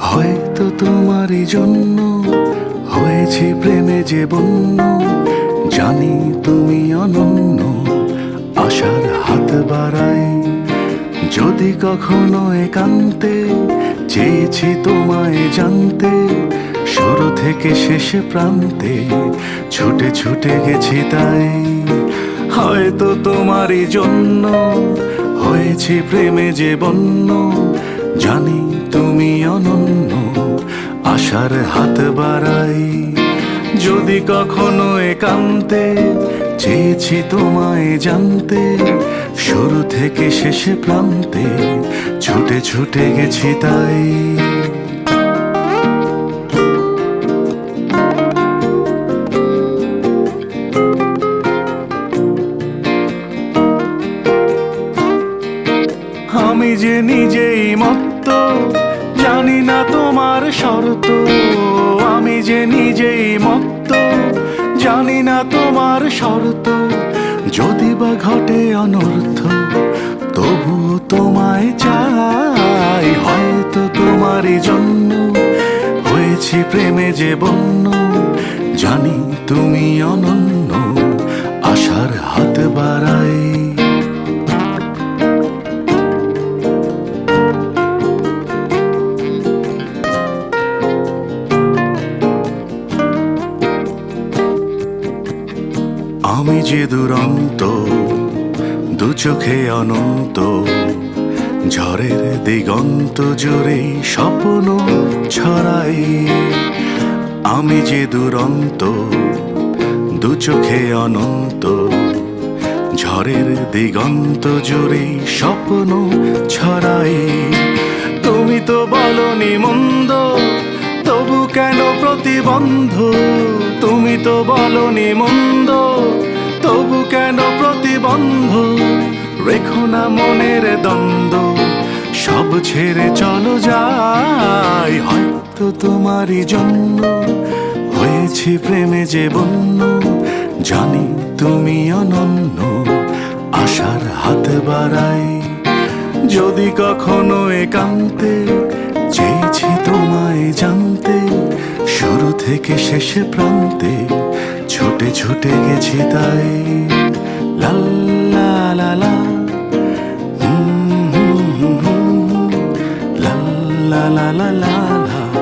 হয়তো তোমারই জন্য হয়েছি প্রেমে যে বন্য, জানি তুমি অনন্য, আশার হাত বাড়াই। যদি কখনো একান্তে চেয়েছি তোমায় জানতে, শুরু থেকে শেষ প্রান্তে ছুটে ছুটে গেছি তাই। হয়তো তোমারই জন্য হয়েছি প্রেমে যে বন্য, জানি তুমি অনন্য, আশার হাত বাড়াই। যদি কখনো একান্তে চেয়েছি তোমায় জানতে, শুরু থেকে শেষ প্রান্তে ছুটে ছুটে গেছি তাই। আমি যে নিজেই মত্ত, জানি না তোমার শর্ত। আমি যে নিজেই মত্ত, জানি না তোমার শর্ত। যদি বা ঘটে অনর্থ, তবু তোমায় চাই। হয়তো তোমারই জন্য হয়েছি প্রেমে যে বন্য, জানি তুমি অনন্য, আশার হাত বাড়াই। আমি যে দুরন্ত, দু চোখে অনন্ত, ঝড়ের দিগন্ত জুড়ে স্বপ্ন ছড়াই। আমি যে দুরন্ত, দু চোখে অনন্ত, ঝড়ের দিগন্ত জুড়ে স্বপ্ন ছড়াই। তুমি তো বলনি মন্দ, তবু কেন প্রতিবন্ধ? তুমি তো বলনি মন্দ, তবু কেন প্রতিবন্ধ? রেখো না মনের দ্বন্দ্ব, সব ছেড়ে চলো যাই। হয়তো তোমারই জন্য হয়েছি প্রেমে যে বন্য, জানি তুমি অনন্য, আশার হাত বাড়াই। যদি কখনো একান্তে চেয়েছি তোমায় জানতে, শুরু থেকে শেষ প্রান্তে ছুটে ছুটে গেছি তাই। লা লা লা লা, লা লা লা লা লা।